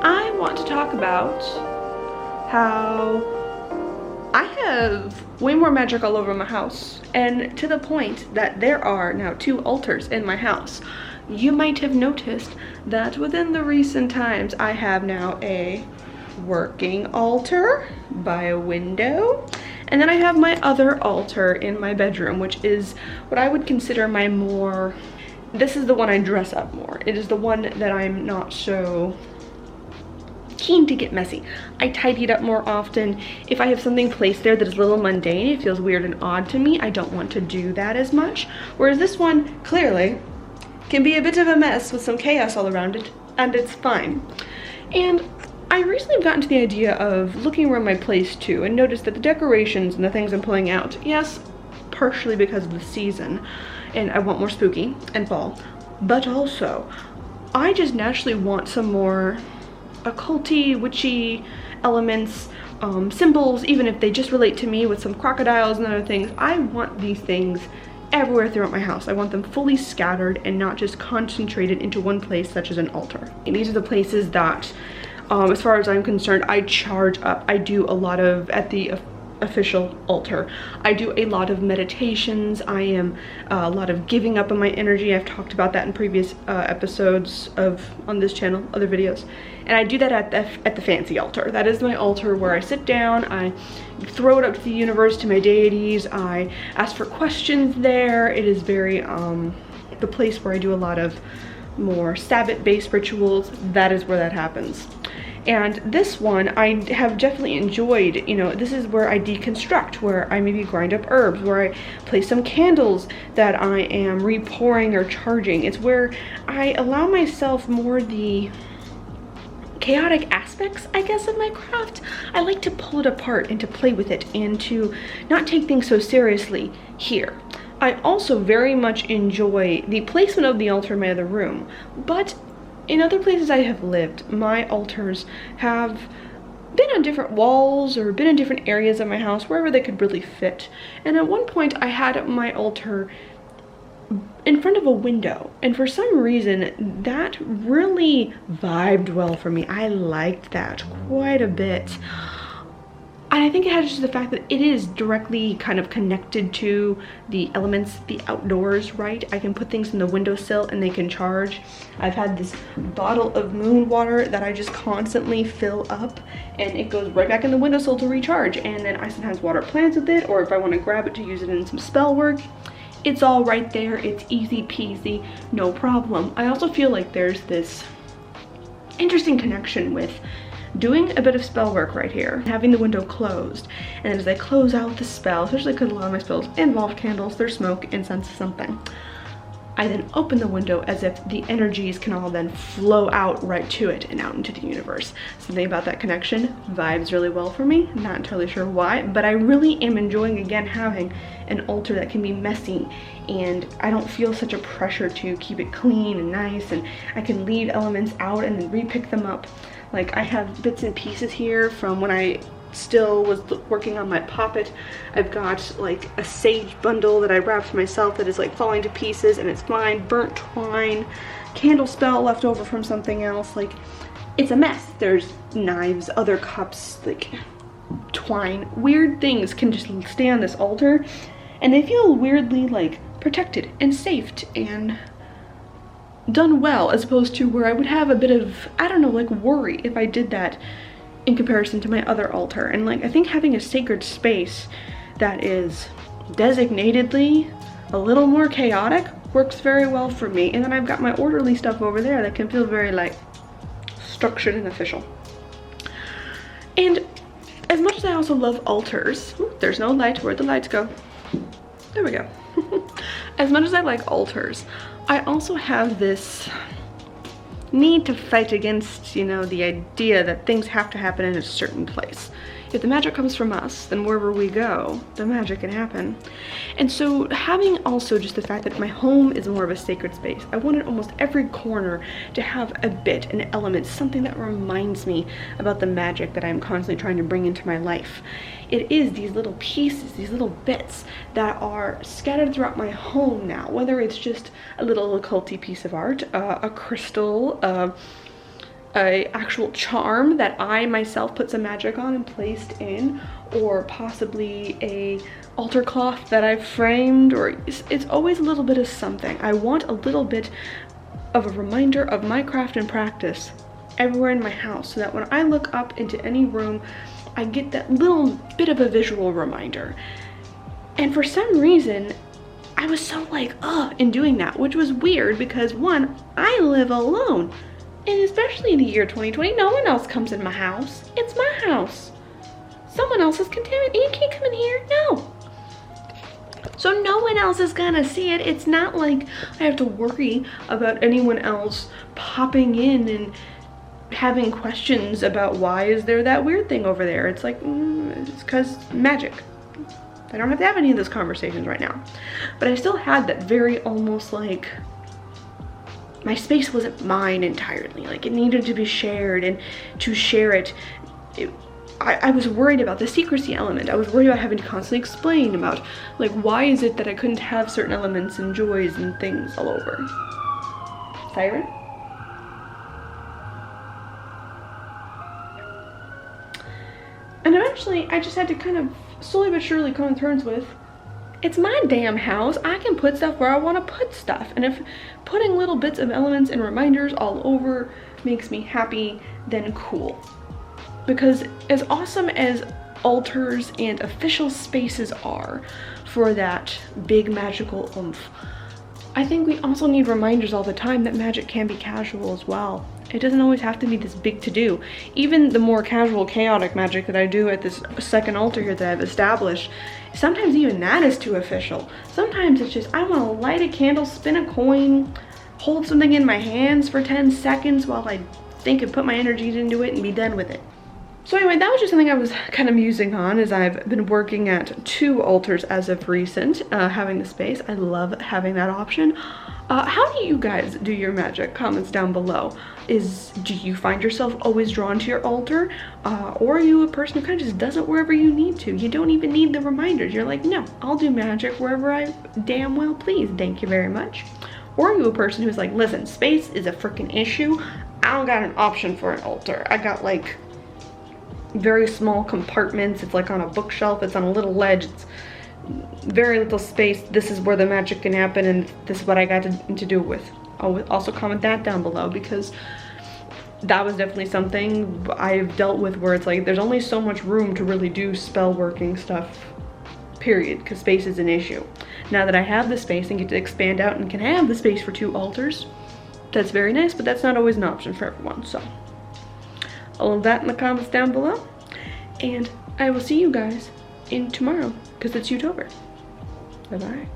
I want to talk about how I have way more magic all over my house, and to the point that there are now 2 altars in my house. You might have noticed that within the recent times I have now a working altar by a window, and then I have my other altar in my bedroom, which is what I would consider my more, this is the one I dress up more. It is the one that I'm not so keen to get messy. I tidy it up more often. If I have something placed there that is a little mundane, it feels weird and odd to me. I don't want to do that as much. Whereas this one clearly can be a bit of a mess with some chaos all around it, and it's fine. And I recently have gotten to the idea of looking around my place too and noticed that the decorations and the things I'm pulling out, yes, partially because of the season and I want more spooky and fall, but also I just naturally want some more occulty, witchy elements, symbols, even if they just relate to me with some crocodiles and other things. I want these things everywhere throughout my house. I want them fully scattered and not just concentrated into one place, such as an altar. And these are the places that, as far as I'm concerned, I charge up. I do a lot of, at the official altar, I do a lot of meditations. I am a lot of giving up on my energy. I've talked about that in previous episodes on this channel, other videos. And I do that at the fancy altar. That is my altar where I sit down, I throw it up to the universe, to my deities, I ask for questions there. It is very, the place where I do a lot of more Sabbath-based rituals. That is where that happens. And this one I have definitely enjoyed. You know, this is where I deconstruct, where I maybe grind up herbs, where I place some candles that I am repouring or charging. It's where I allow myself more the chaotic aspects, I guess, of my craft. I like to pull it apart and to play with it and to not take things so seriously here. I also very much enjoy the placement of the altar in my other room, but in other places I have lived, my altars have been on different walls or been in different areas of my house, wherever they could really fit. And at one point I had my altar in front of a window, and for some reason that really vibed well for me. I liked that quite a bit. And I think it has just the fact that it is directly kind of connected to the elements, the outdoors, right? I can put things in the windowsill and they can charge. I've had this bottle of moon water that I just constantly fill up, and it goes right back in the windowsill to recharge. And then I sometimes water plants with it, or if I want to grab it to use it in some spell work, it's all right there. It's easy peasy, no problem. I also feel like there's this interesting connection with doing a bit of spell work right here, having the window closed, and as I close out the spell, especially because a lot of my spells involve candles, there's smoke, incense, something, I then open the window as if the energies can all then flow out right to it and out into the universe. Something about that connection vibes really well for me. Not entirely sure why, but I really am enjoying, again, having an altar that can be messy, and I don't feel such a pressure to keep it clean and nice, and I can leave elements out and then re-pick them up. Like, I have bits and pieces here from when I still was working on my poppet. I've got like a sage bundle that I wrapped myself that is like falling to pieces, and it's fine. Burnt twine, candle spell left over from something else. Like, it's a mess. There's knives, other cups, like twine. Weird things can just stay on this altar, and they feel weirdly like protected and safe and done well, as opposed to where I would have a bit of, I don't know, like worry if I did that in comparison to my other altar. And like, I think having a sacred space that is designatedly a little more chaotic works very well for me. And then I've got my orderly stuff over there that can feel very like structured and official. And as much as I also love altars, there's no light, where'd the lights go? There we go. As much as I like altars, I also have this need to fight against, you know, the idea that things have to happen in a certain place. If the magic comes from us, then wherever we go, the magic can happen. And so having also just the fact that my home is more of a sacred space, I wanted almost every corner to have a bit, an element, something that reminds me about the magic that I'm constantly trying to bring into my life. It is these little pieces, these little bits that are scattered throughout my home now, whether it's just a little occulty piece of art, a crystal, a actual charm that I myself put some magic on and placed in, or possibly a altar cloth that I've framed, or it's always a little bit of something. I want a little bit of a reminder of my craft and practice everywhere in my house, so that when I look up into any room, I get that little bit of a visual reminder. And for some reason, I was so like, in doing that, which was weird because one, I live alone. And especially in the year 2020, no one else comes in my house. It's my house. Someone else is contaminated. You can't come in here. No. So no one else is gonna see it. It's not like I have to worry about anyone else popping in and having questions about why is there that weird thing over there. It's like, it's because magic. I don't have to have any of those conversations right now. But I still had that very almost like, my space wasn't mine entirely. Like it needed to be shared, and to share it, I was worried about the secrecy element. I was worried about having to constantly explain about like, why is it that I couldn't have certain elements and joys and things all over. Siren? And eventually I just had to kind of slowly but surely come to terms with, it's my damn house. I can put stuff where I want to put stuff. And if putting little bits of elements and reminders all over makes me happy, then cool. Because as awesome as altars and official spaces are for that big magical oomph, I think we also need reminders all the time that magic can be casual as well. It doesn't always have to be this big to-do. Even the more casual, chaotic magic that I do at this second altar here that I've established, sometimes even that is too official. Sometimes it's just, I want to light a candle, spin a coin, hold something in my hands for 10 seconds while I think and put my energies into it and be done with it. So anyway, that was just something I was kind of musing on as I've been working at 2 altars as of recent, having the space. I love having that option. How do you guys do your magic? Comments down below. Do you find yourself always drawn to your altar? Or are you a person who kind of just does it wherever you need to? You don't even need the reminders. You're like, no, I'll do magic wherever I damn well please. Thank you very much. Or are you a person who's like, listen, space is a freaking issue. I don't got an option for an altar. I got like very small compartments. It's like on a bookshelf. It's on a little ledge. It's very little space. This is where the magic can happen, and this is what I got to do with. I'll also comment that down below, because that was definitely something I've dealt with where it's like there's only so much room to really do spell working stuff, period, because space is an issue. Now that I have the space and get to expand out and can have the space for 2 altars, that's very nice, but that's not always an option for everyone. So all of that in the comments down below, and I will see you guys in tomorrow, because it's Youtober. Bye bye.